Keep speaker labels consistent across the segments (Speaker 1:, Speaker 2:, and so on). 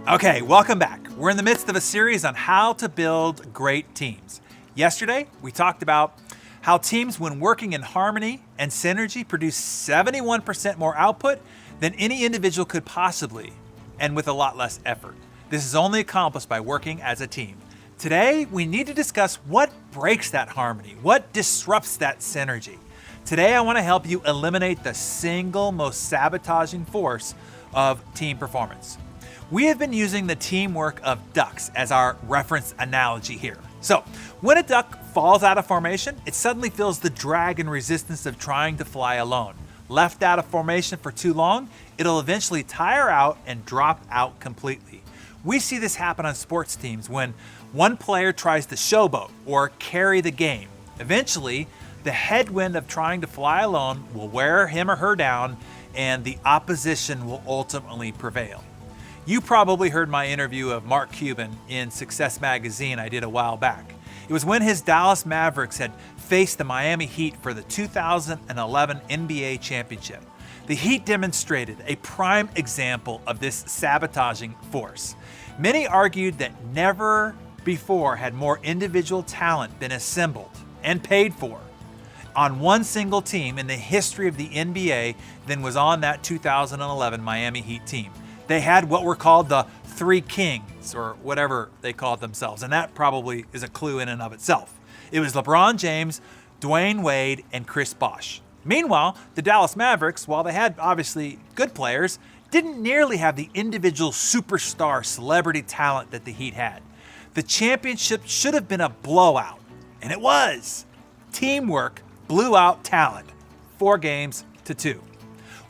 Speaker 1: Okay, welcome back. We're in the midst of a series on how to build great teams. Yesterday, we talked about how teams, when working in harmony and synergy, produce 71% more output than any individual could possibly, and with a lot less effort. This is only accomplished by working as a team. Today, we need to discuss what breaks that harmony, what disrupts that synergy. Today, I want to help you eliminate the single most sabotaging force of team performance. We have been using the teamwork of ducks as our reference analogy here. So, when a duck falls out of formation, it suddenly feels the drag and resistance of trying to fly alone. Left out of formation for too long, it'll eventually tire out and drop out completely. We see this happen on sports teams when one player tries to showboat or carry the game. Eventually, the headwind of trying to fly alone will wear him or her down, and the opposition will ultimately prevail. You probably heard my interview of Mark Cuban in Success Magazine I did a while back. It was when his Dallas Mavericks had faced the Miami Heat for the 2011 NBA championship. The Heat demonstrated a prime example of this sabotaging force. Many argued that never before had more individual talent been assembled and paid for on one single team in the history of the NBA than was on that 2011 Miami Heat team. They had what were called the Three Kings, or whatever they called themselves, and that probably is a clue in and of itself. It was LeBron James, Dwayne Wade, and Chris Bosh. Meanwhile, the Dallas Mavericks, while they had obviously good players, didn't nearly have the individual superstar celebrity talent that the Heat had. The championship should have been a blowout, and it was. Teamwork blew out talent, 4-2.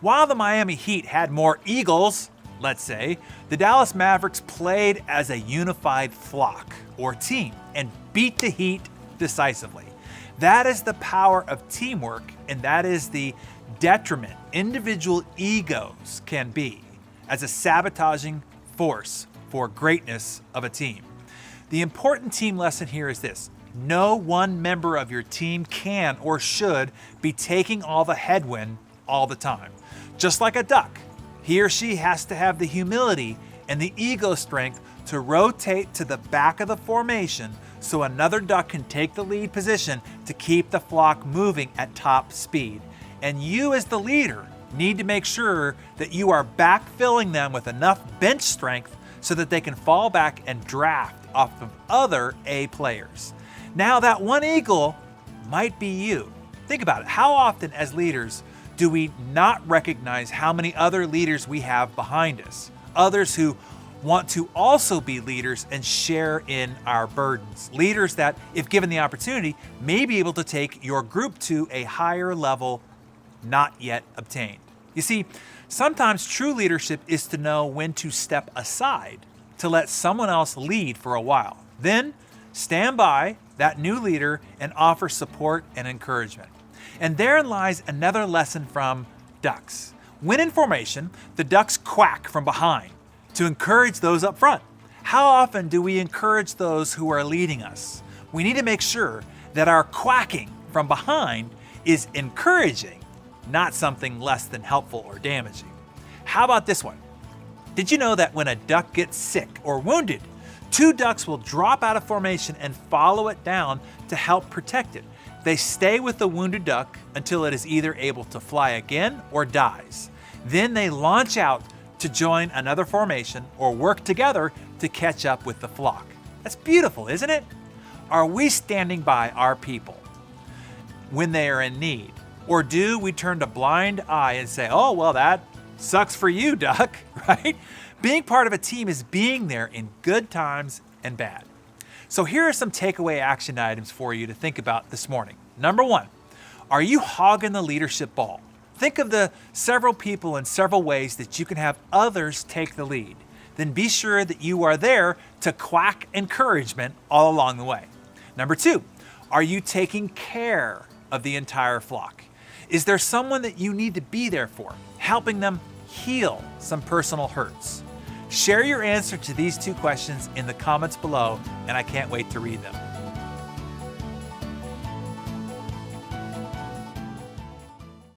Speaker 1: While the Miami Heat had more Eagles, let's say, the Dallas Mavericks played as a unified flock or team and beat the Heat decisively. That is the power of teamwork, and that is the detriment individual egos can be as a sabotaging force for greatness of a team. The important team lesson here is this: no one member of your team can or should be taking all the headwind all the time. Just like a duck, he or she has to have the humility and the ego strength to rotate to the back of the formation so another duck can take the lead position to keep the flock moving at top speed. And you as the leader need to make sure that you are backfilling them with enough bench strength so that they can fall back and draft off of other A players. Now that one eagle might be you. Think about it. How often as leaders do we not recognize how many other leaders we have behind us? Others who want to also be leaders and share in our burdens. Leaders that, if given the opportunity, may be able to take your group to a higher level not yet obtained. You see, sometimes true leadership is to know when to step aside to let someone else lead for a while. Then stand by that new leader and offer support and encouragement. And therein lies another lesson from ducks. When in formation, the ducks quack from behind to encourage those up front. How often do we encourage those who are leading us? We need to make sure that our quacking from behind is encouraging, not something less than helpful or damaging. How about this one? Did you know that when a duck gets sick or wounded, two ducks will drop out of formation and follow it down to help protect it? They stay with the wounded duck until it is either able to fly again or dies. Then they launch out to join another formation or work together to catch up with the flock. That's beautiful, isn't it? Are we standing by our people when they are in need? Or do we turn a blind eye and say, oh, well, that sucks for you, duck, right? Being part of a team is being there in good times and bad. So here are some takeaway action items for you to think about this morning. Number one, are you hogging the leadership ball? Think of the several people and several ways that you can have others take the lead. Then be sure that you are there to quack encouragement all along the way. Number two, are you taking care of the entire flock? Is there someone that you need to be there for, helping them heal some personal hurts? Share your answer to these two questions in the comments below, and I can't wait to read them.